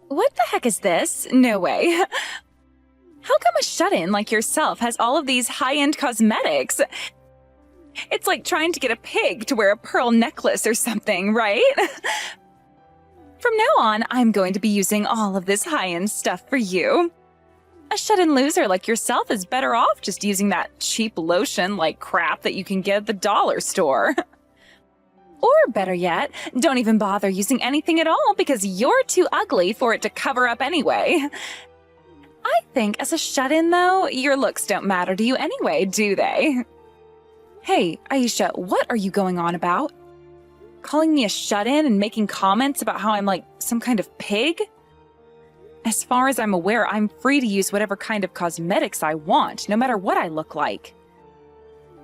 What the heck is this? No way. How come a shut-in like yourself has all of these high-end cosmetics? It's like trying to get a pig to wear a pearl necklace or something, right? From now on, I'm going to be using all of this high-end stuff for you. A shut-in loser like yourself is better off just using that cheap lotion-like crap that you can get at the dollar store. Or better yet, don't even bother using anything at all because you're too ugly for it to cover up anyway. I think as a shut-in, though, your looks don't matter to you anyway, do they? Hey, Aisha, what are you going on about? Calling me a shut-in and making comments about how I'm like some kind of pig? As far as I'm aware, I'm free to use whatever kind of cosmetics I want, no matter what I look like.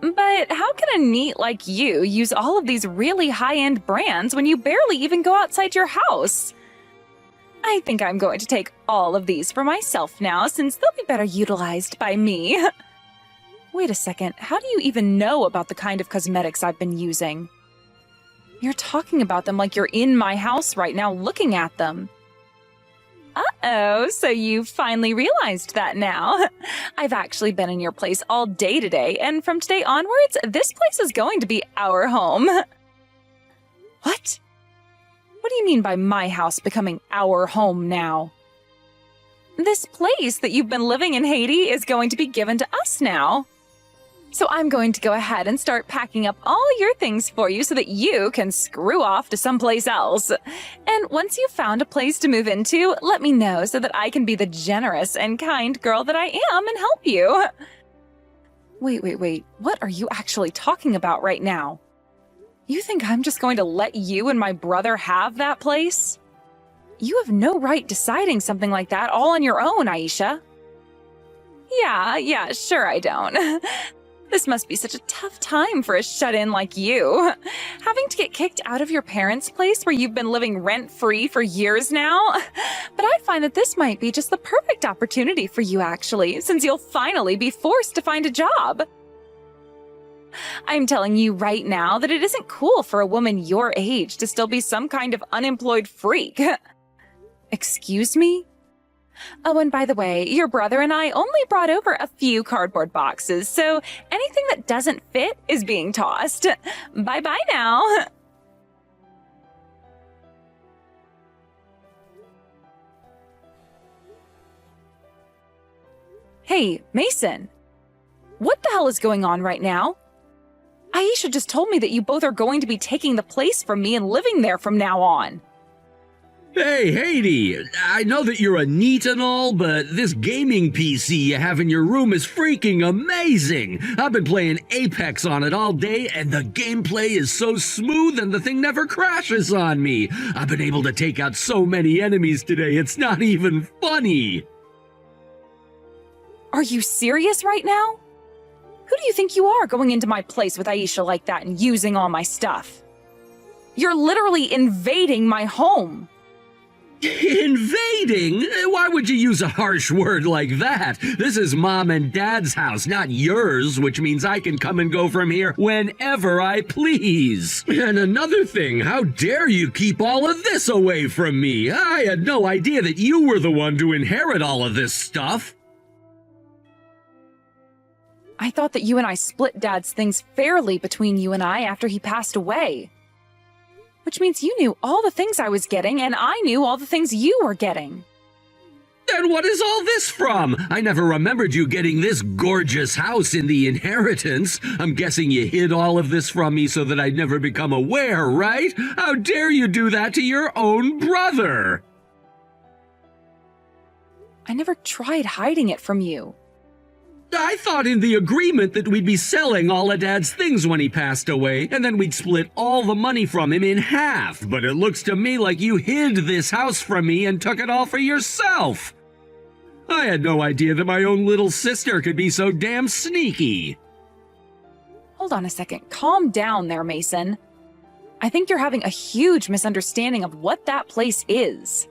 But how can a NEET like you use all of these really high-end brands when you barely even go outside your house? I think I'm going to take all of these for myself now, since they'll be better utilized by me. Wait a second, how do you even know about the kind of cosmetics I've been using? You're talking about them like you're in my house right now looking at them. Uh-oh, so you finally realized that now. I've actually been in your place all day today, and from today onwards, this place is going to be our home. What? What do you mean by my house becoming our home now? This place that you've been living in, Haiti, is going to be given to us now. So I'm going to go ahead and start packing up all your things for you so that you can screw off to someplace else. And once you've found a place to move into, let me know so that I can be the generous and kind girl that I am and help you. Wait. What are you actually talking about right now? You think I'm just going to let you and my brother have that place? You have no right deciding something like that all on your own, Aisha. Yeah, sure I don't. This must be such a tough time for a shut-in like you. Having to get kicked out of your parents' place where you've been living rent-free for years now. But I find that this might be just the perfect opportunity for you, actually, since you'll finally be forced to find a job. I'm telling you right now that it isn't cool for a woman your age to still be some kind of unemployed freak. Excuse me? Oh, and by the way, your brother and I only brought over a few cardboard boxes, so anything that doesn't fit is being tossed. Bye-bye now. Hey, Mason. What the hell is going on right now? Aisha just told me that you both are going to be taking the place from me and living there from now on. Hey, Haiti, I know that you're a NEET and all, but this gaming PC you have in your room is freaking amazing. I've been playing Apex on it all day, and the gameplay is so smooth and the thing never crashes on me. I've been able to take out so many enemies today, it's not even funny. Are you serious right now? Who do you think you are going into my place with Aisha like that and using all my stuff? You're literally invading my home. Invading? Why would you use a harsh word like that? This is Mom and Dad's house, not yours, which means I can come and go from here whenever I please. And another thing, how dare you keep all of this away from me? I had no idea that you were the one to inherit all of this stuff. I thought that you and I split Dad's things fairly between you and I after he passed away. Which means you knew all the things I was getting, and I knew all the things you were getting. Then what is all this from? I never remembered you getting this gorgeous house in the inheritance. I'm guessing you hid all of this from me so that I'd never become aware, right? How dare you do that to your own brother? I never tried hiding it from you. I thought in the agreement that we'd be selling all of Dad's things when he passed away, and then we'd split all the money from him in half, but it looks to me like you hid this house from me and took it all for yourself. I had no idea that my own little sister could be so damn sneaky. Hold on a second. Calm down there, Mason. I think you're having a huge misunderstanding of what that place is.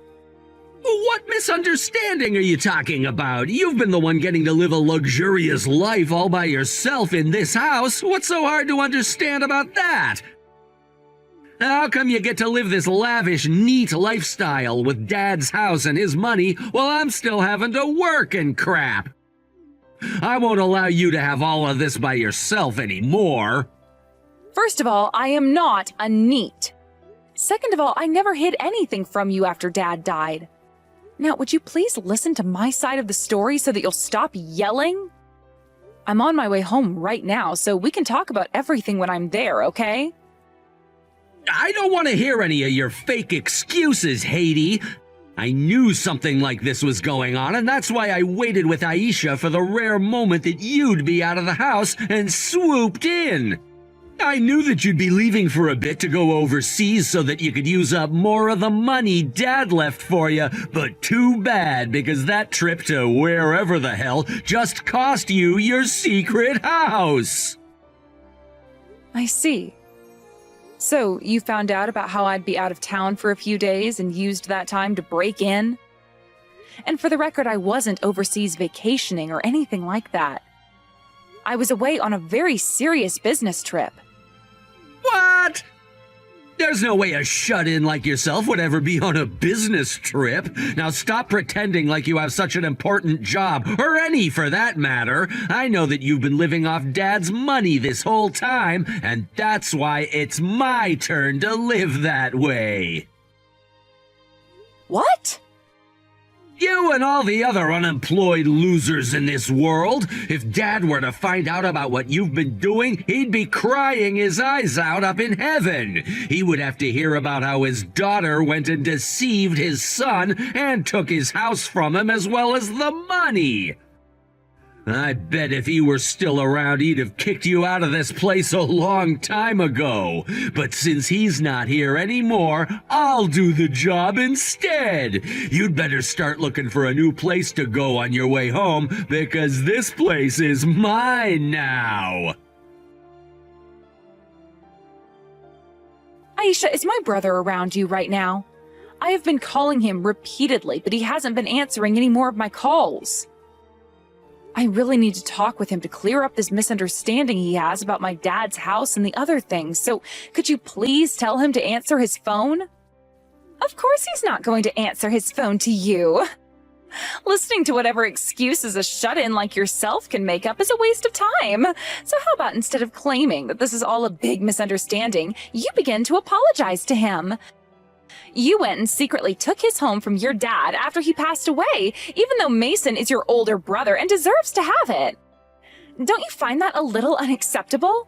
What misunderstanding are you talking about? You've been the one getting to live a luxurious life all by yourself in this house. What's so hard to understand about that? How come you get to live this lavish, neat lifestyle with Dad's house and his money while I'm still having to work and crap? I won't allow you to have all of this by yourself anymore. First of all, I am not a NEET. Second of all, I never hid anything from you after Dad died. Now, would you please listen to my side of the story so that you'll stop yelling? I'm on my way home right now, so we can talk about everything when I'm there, okay? I don't want to hear any of your fake excuses, Haiti. I knew something like this was going on, and that's why I waited with Aisha for the rare moment that you'd be out of the house and swooped in. I knew that you'd be leaving for a bit to go overseas so that you could use up more of the money Dad left for you, but too bad because that trip to wherever the hell just cost you your secret house. I see. So, you found out about how I'd be out of town for a few days and used that time to break in? And for the record, I wasn't overseas vacationing or anything like that. I was away on a very serious business trip. What? There's no way a shut-in like yourself would ever be on a business trip. Now stop pretending like you have such an important job, or any for that matter. I know that you've been living off Dad's money this whole time, and that's why it's my turn to live that way. What? You and all the other unemployed losers in this world. If Dad were to find out about what you've been doing, he'd be crying his eyes out up in heaven. He would have to hear about how his daughter went and deceived his son and took his house from him as well as the money. I bet if he were still around, he'd have kicked you out of this place a long time ago. But since he's not here anymore, I'll do the job instead. You'd better start looking for a new place to go on your way home, because this place is mine now. Aisha, is my brother around you right now? I have been calling him repeatedly, but he hasn't been answering any more of my calls. I really need to talk with him to clear up this misunderstanding he has about my dad's house and the other things, so could you please tell him to answer his phone? Of course he's not going to answer his phone to you. Listening to whatever excuses a shut-in like yourself can make up is a waste of time. So how about instead of claiming that this is all a big misunderstanding, you begin to apologize to him? You went and secretly took his home from your dad after he passed away, even though Mason is your older brother and deserves to have it. Don't you find that a little unacceptable?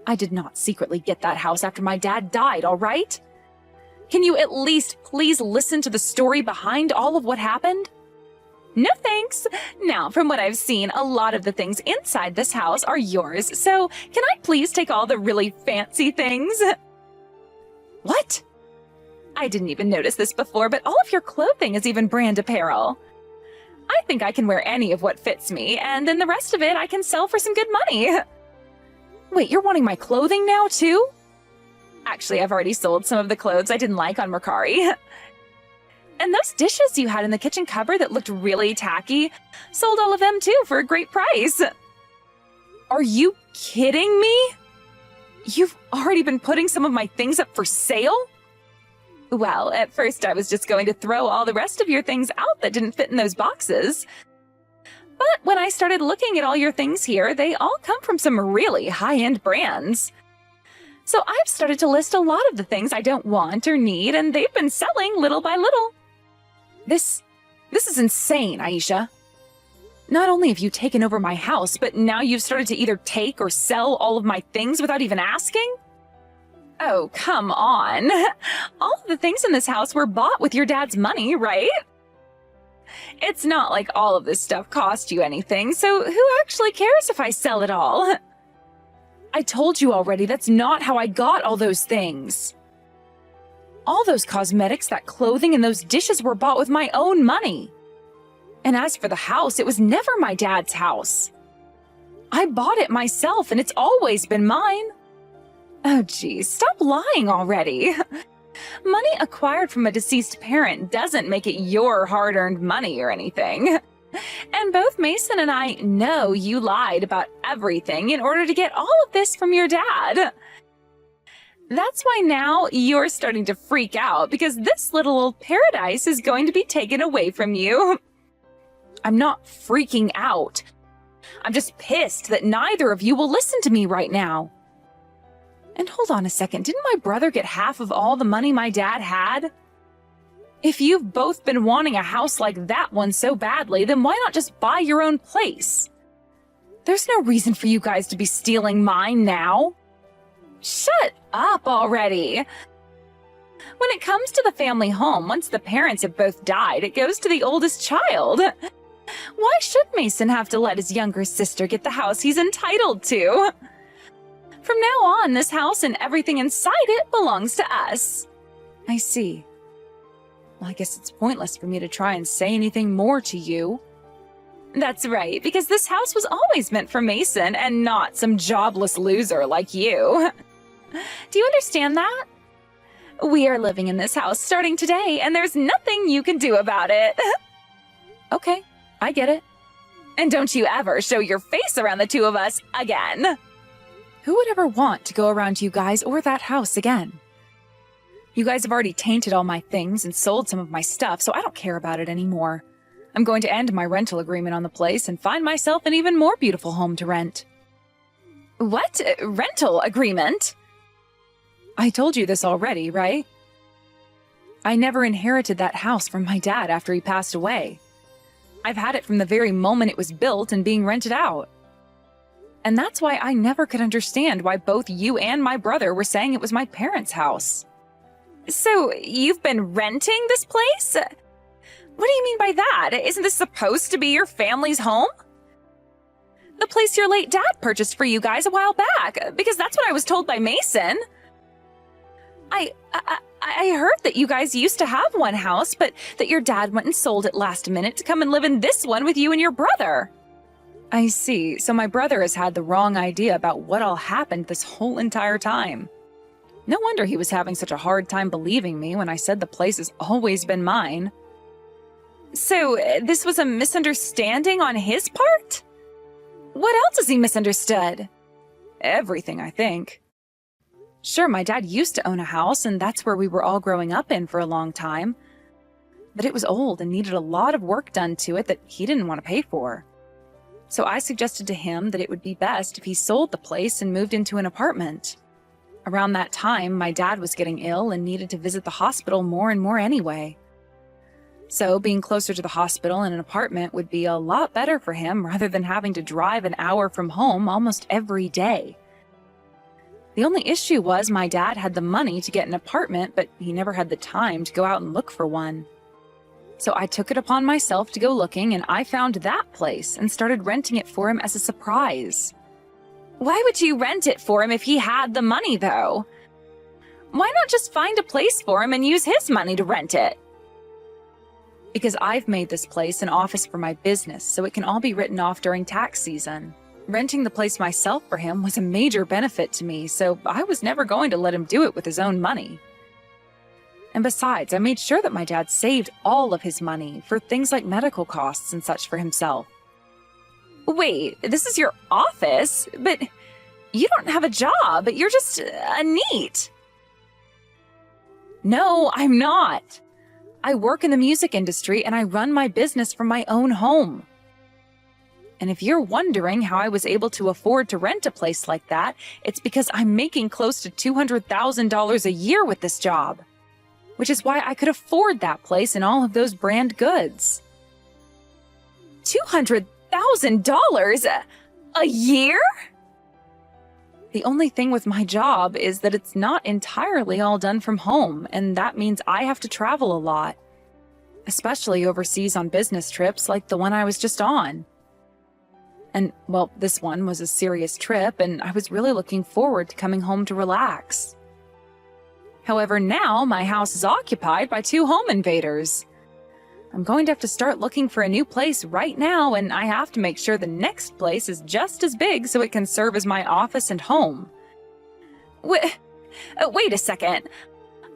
I did not secretly get that house after my dad died, all right? Can you at least please listen to the story behind all of what happened? No thanks. Now, from what I've seen, a lot of the things inside this house are yours, so can I please take all the really fancy things? What? I didn't even notice this before, but all of your clothing is even brand apparel. I think I can wear any of what fits me, and then the rest of it I can sell for some good money. Wait, you're wanting my clothing now, too? Actually, I've already sold some of the clothes I didn't like on Mercari. And those dishes you had in the kitchen cupboard that looked really tacky, sold all of them, too, for a great price. Are you kidding me? You've already been putting some of my things up for sale? Well, at first I was just going to throw all the rest of your things out that didn't fit in those boxes. But when I started looking at all your things here, they all come from some really high-end brands. So I've started to list a lot of the things I don't want or need, and they've been selling little by little. This is insane, Aisha. Not only have you taken over my house, but now you've started to either take or sell all of my things without even asking? Oh, come on. All of the things in this house were bought with your dad's money, right? It's not like all of this stuff cost you anything, so who actually cares if I sell it all? I told you already, that's not how I got all those things. All those cosmetics, that clothing, and those dishes were bought with my own money. And as for the house, it was never my dad's house. I bought it myself, and it's always been mine. Oh, geez, stop lying already. Money acquired from a deceased parent doesn't make it your hard-earned money or anything. And both Mason and I know you lied about everything in order to get all of this from your dad. That's why now you're starting to freak out because this little old paradise is going to be taken away from you. I'm not freaking out. I'm just pissed that neither of you will listen to me right now. And hold on a second, didn't my brother get half of all the money my dad had? If you've both been wanting a house like that one so badly, then why not just buy your own place? There's no reason for you guys to be stealing mine now. Shut up already. When it comes to the family home, once the parents have both died, it goes to the oldest child. Why should Mason have to let his younger sister get the house he's entitled to? From now on, this house and everything inside it belongs to us. I see. Well, I guess it's pointless for me to try and say anything more to you. That's right, because this house was always meant for Mason and not some jobless loser like you. Do you understand that? We are living in this house starting today, and there's nothing you can do about it. Okay, I get it. And don't you ever show your face around the two of us again. Who would ever want to go around you guys or that house again? You guys have already tainted all my things and sold some of my stuff, so I don't care about it anymore. I'm going to end my rental agreement on the place and find myself an even more beautiful home to rent. What? Rental agreement? I told you this already, right? I never inherited that house from my dad after he passed away. I've had it from the very moment it was built and being rented out. And that's why I never could understand why both you and my brother were saying it was my parents' house. So, you've been renting this place? What do you mean by that? Isn't this supposed to be your family's home? The place your late dad purchased for you guys a while back, because that's what I was told by Mason. I heard that you guys used to have one house, but that your dad went and sold it last minute to come and live in this one with you and your brother. I see. So my brother has had the wrong idea about what all happened this whole entire time. No wonder he was having such a hard time believing me when I said the place has always been mine. So, this was a misunderstanding on his part? What else has he misunderstood? Everything, I think. Sure, my dad used to own a house, and that's where we were all growing up in for a long time. But it was old and needed a lot of work done to it that he didn't want to pay for. So I suggested to him that it would be best if he sold the place and moved into an apartment. Around that time, my dad was getting ill and needed to visit the hospital more and more anyway. So being closer to the hospital and an apartment would be a lot better for him rather than having to drive an hour from home almost every day. The only issue was my dad had the money to get an apartment, but he never had the time to go out and look for one. So I took it upon myself to go looking, and I found that place and started renting it for him as a surprise. Why would you rent it for him if he had the money, though? Why not just find a place for him and use his money to rent it? Because I've made this place an office for my business, so it can all be written off during tax season. Renting the place myself for him was a major benefit to me, so I was never going to let him do it with his own money. And besides, I made sure that my dad saved all of his money for things like medical costs and such for himself. Wait, this is your office? But you don't have a job. You're just a NEET. No, I'm not. I work in the music industry and I run my business from my own home. And if you're wondering how I was able to afford to rent a place like that, it's because I'm making close to $200,000 a year with this job. Which is why I could afford that place and all of those brand goods. $200,000 a year? The only thing with my job is that it's not entirely all done from home, and that means I have to travel a lot. Especially overseas on business trips like the one I was just on. And, well, this one was a serious trip, and I was really looking forward to coming home to relax. However, now my house is occupied by 2 home invaders. I'm going to have to start looking for a new place right now, and I have to make sure the next place is just as big so it can serve as my office and home. Wait a second.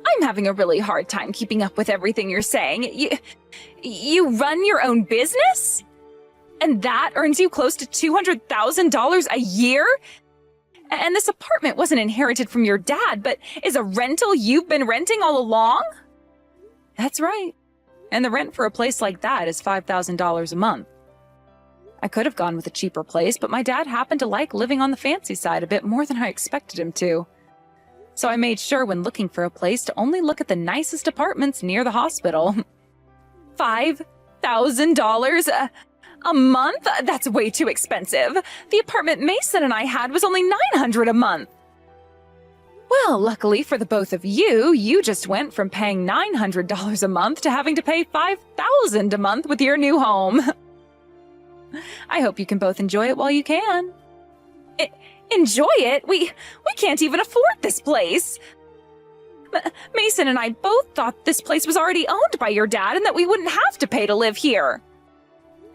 I'm having a really hard time keeping up with everything you're saying. You run your own business? And that earns you close to $200,000 a year? And this apartment wasn't inherited from your dad, but is a rental you've been renting all along? That's right. And the rent for a place like that is $5,000 a month. I could have gone with a cheaper place, but my dad happened to like living on the fancy side a bit more than I expected him to. So I made sure when looking for a place to only look at the nicest apartments near the hospital. $5,000 a month? That's way too expensive. The apartment Mason and I had was only $900 a month. Well, luckily for the both of you, you just went from paying $900 a month to having to pay $5,000 a month with your new home. I hope you can both enjoy it while you can. Enjoy it? We can't even afford this place. Mason and I both thought this place was already owned by your dad and that we wouldn't have to pay to live here.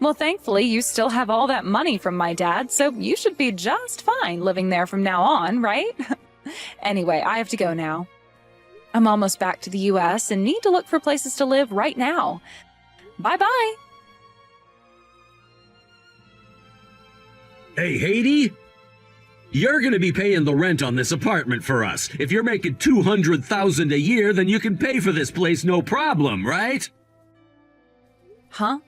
Well, thankfully, you still have all that money from my dad, so you should be just fine living there from now on, right? Anyway, I have to go now. I'm almost back to the US and need to look for places to live right now. Bye-bye. Hey, Haiti? You're gonna be paying the rent on this apartment for us. If you're making $200,000 a year, then you can pay for this place no problem, right? Huh?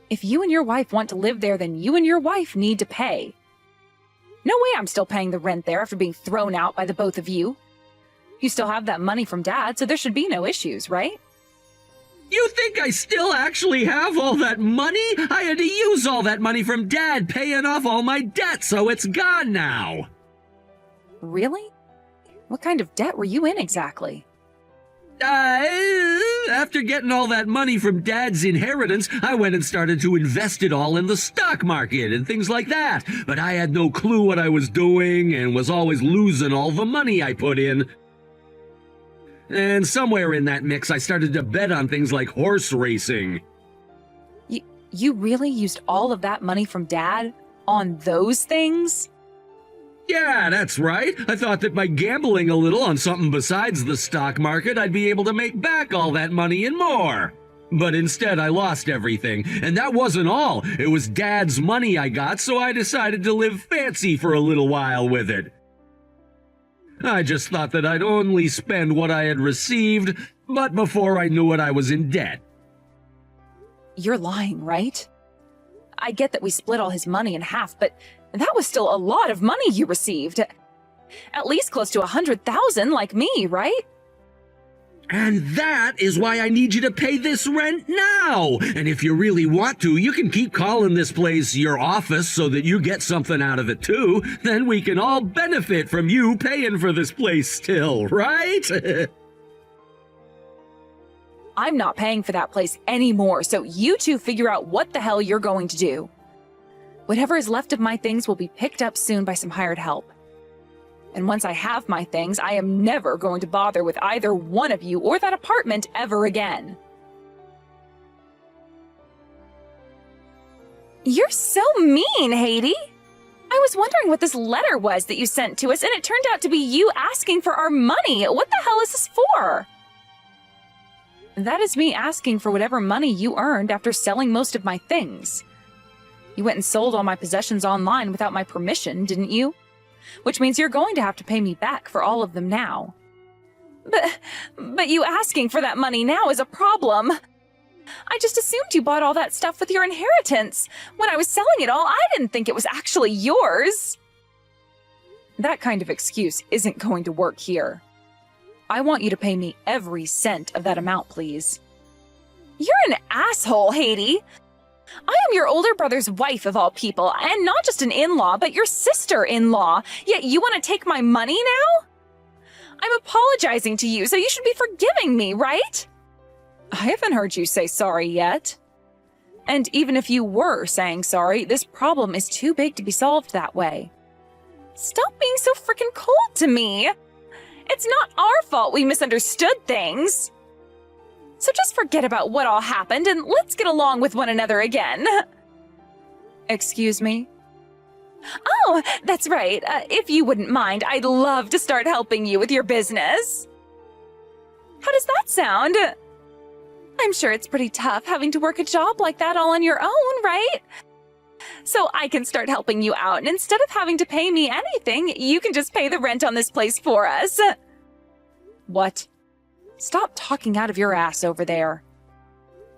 If you and your wife want to live there, then you and your wife need to pay. No way I'm still paying the rent there after being thrown out by the both of you. You still have that money from Dad, so there should be no issues, right? You think I still actually have all that money? I had to use all that money from Dad paying off all my debt, so it's gone now. Really? What kind of debt were you in exactly? After getting all that money from Dad's inheritance, I went and started to invest it all in the stock market and things like that. But I had no clue what I was doing and was always losing all the money I put in. And somewhere in that mix, I started to bet on things like horse racing. You really used all of that money from Dad on those things? Yeah, that's right. I thought that by gambling a little on something besides the stock market, I'd be able to make back all that money and more. But instead, I lost everything. And that wasn't all. It was Dad's money I got, so I decided to live fancy for a little while with it. I just thought that I'd only spend what I had received, but before I knew it, I was in debt. You're lying, right? I get that we split all his money in half, but that was still a lot of money you received. At least close to $100,000 like me, right? And that is why I need you to pay this rent now. And if you really want to, you can keep calling this place your office so that you get something out of it too. Then we can all benefit from you paying for this place still, right? I'm not paying for that place anymore, so you two figure out what the hell you're going to do. Whatever is left of my things will be picked up soon by some hired help. And once I have my things, I am never going to bother with either one of you or that apartment ever again. You're so mean, Haiti! I was wondering what this letter was that you sent to us, and it turned out to be you asking for our money. What the hell is this for? That is me asking for whatever money you earned after selling most of my things. You went and sold all my possessions online without my permission, didn't you? Which means you're going to have to pay me back for all of them now. But you asking for that money now is a problem. I just assumed you bought all that stuff with your inheritance. When I was selling it all, I didn't think it was actually yours. That kind of excuse isn't going to work here. I want you to pay me every cent of that amount, please. You're an asshole, Haiti. I am your older brother's wife of all people, and not just an in-law, but your sister-in-law. Yet you want to take my money now? I'm apologizing to you, so you should be forgiving me, right? I haven't heard you say sorry yet. And even if you were saying sorry, this problem is too big to be solved that way. Stop being so freaking cold to me. It's not our fault we misunderstood things. So just forget about what all happened and let's get along with one another again. Excuse me? Oh, that's right. If you wouldn't mind, I'd love to start helping you with your business. How does that sound? I'm sure it's pretty tough having to work a job like that all on your own, right? so I can start helping you out, and instead of having to pay me anything, you can just pay the rent on this place for us. What? Stop talking out of your ass over there.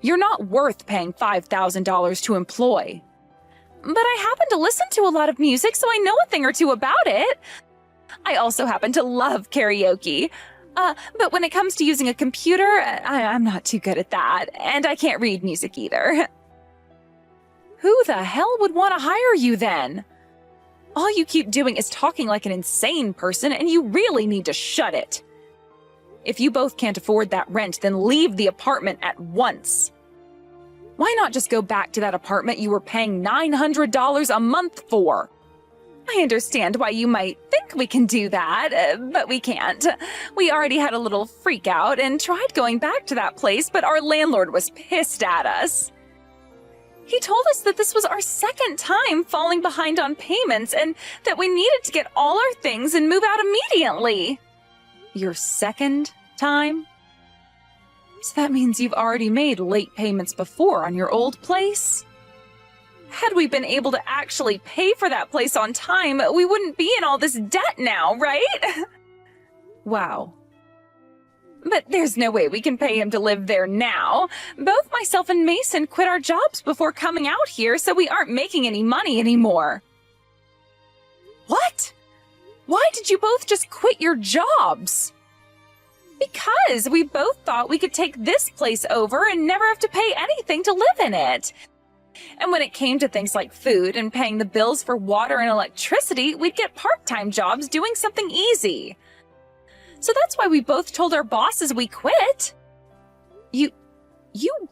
You're not worth paying $5,000 to employ. But I happen to listen to a lot of music, so I know a thing or two about it. I also happen to love karaoke. But when it comes to using a computer, I'm not too good at that, and I can't read music either. Who the hell would want to hire you then? All you keep doing is talking like an insane person, and you really need to shut it. If you both can't afford that rent, then leave the apartment at once. Why not just go back to that apartment you were paying $900 a month for? I understand why you might think we can do that, but we can't. We already had a little freak out and tried going back to that place, but our landlord was pissed at us. He told us that this was our second time falling behind on payments and that we needed to get all our things and move out immediately. Your second time? So that means you've already made late payments before on your old place? Had we been able to actually pay for that place on time, we wouldn't be in all this debt now, right? Wow. But there's no way we can pay him to live there now. Both myself and Mason quit our jobs before coming out here, so we aren't making any money anymore. What? Why did you both just quit your jobs? Because we both thought we could take this place over and never have to pay anything to live in it. And when it came to things like food and paying the bills for water and electricity, we'd get part-time jobs doing something easy. So that's why we both told our bosses we quit. You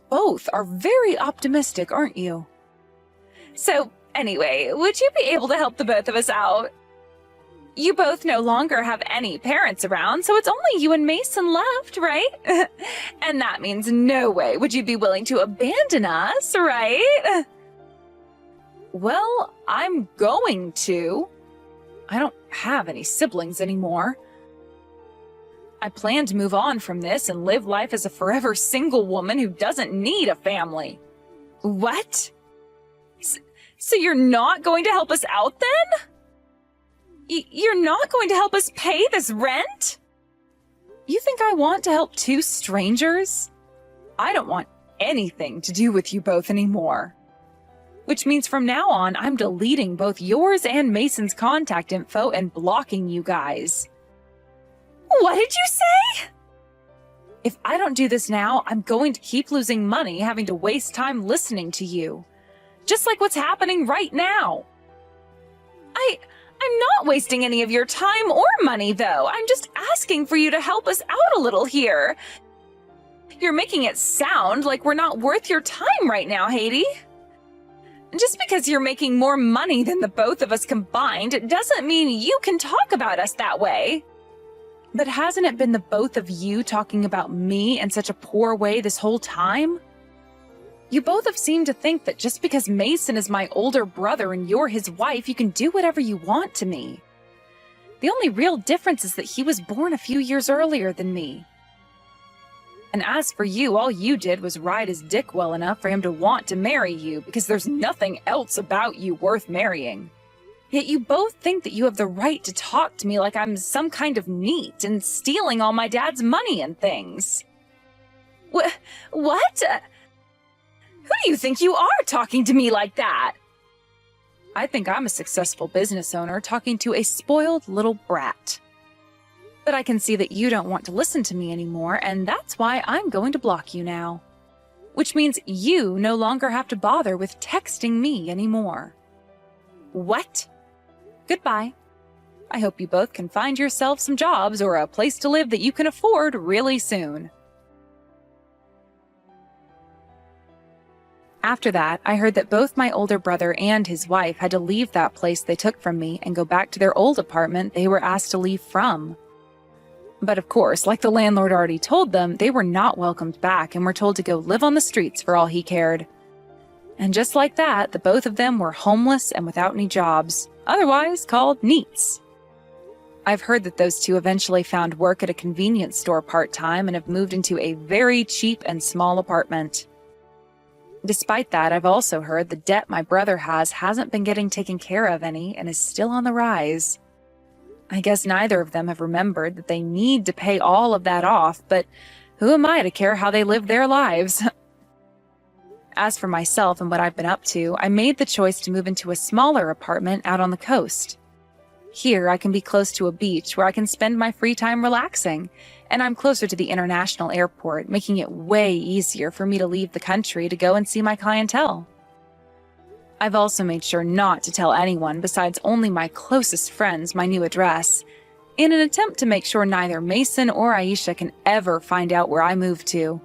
both are very optimistic, aren't you? So anyway, would you be able to help the both of us out? You both no longer have any parents around, so it's only you and Mason left, right? And that means no way would you be willing to abandon us, right? Well, I'm going to. I don't have any siblings anymore. I plan to move on from this and live life as a forever single woman who doesn't need a family. What? So you're not going to help us out then? You're not going to help us pay this rent? You think I want to help two strangers? I don't want anything to do with you both anymore. Which means from now on, I'm deleting both yours and Mason's contact info and blocking you guys. What did you say? If I don't do this now, I'm going to keep losing money having to waste time listening to you. Just like what's happening right now. I'm not wasting any of your time or money, though. I'm just asking for you to help us out a little here. You're making it sound like we're not worth your time right now, Haiti. Just because you're making more money than the both of us combined doesn't mean you can talk about us that way. But hasn't it been the both of you talking about me in such a poor way this whole time? You both have seemed to think that just because Mason is my older brother and you're his wife, you can do whatever you want to me. The only real difference is that he was born a few years earlier than me. And as for you, all you did was ride his dick well enough for him to want to marry you because there's nothing else about you worth marrying. Yet you both think that you have the right to talk to me like I'm some kind of neat and stealing all my dad's money and things. What? Who do you think you are talking to me like that? I think I'm a successful business owner talking to a spoiled little brat. But I can see that you don't want to listen to me anymore, and that's why I'm going to block you now. Which means you no longer have to bother with texting me anymore. What? Goodbye. I hope you both can find yourself some jobs or a place to live that you can afford really soon. After that, I heard that both my older brother and his wife had to leave that place they took from me and go back to their old apartment they were asked to leave from. But of course, like the landlord already told them, they were not welcomed back and were told to go live on the streets for all he cared. And just like that, the both of them were homeless and without any jobs, otherwise called neats. I've heard that those two eventually found work at a convenience store part-time and have moved into a very cheap and small apartment. Despite that, I've also heard the debt my brother hasn't been getting taken care of any and is still on the rise. I guess neither of them have remembered that they need to pay all of that off, but who am I to care how they live their lives? As for myself and what I've been up to, I made the choice to move into a smaller apartment out on the coast. Here, I can be close to a beach where I can spend my free time relaxing, and I'm closer to the international airport, making it way easier for me to leave the country to go and see my clientele. I've also made sure not to tell anyone besides only my closest friends my new address, in an attempt to make sure neither Mason or Aisha can ever find out where I moved to.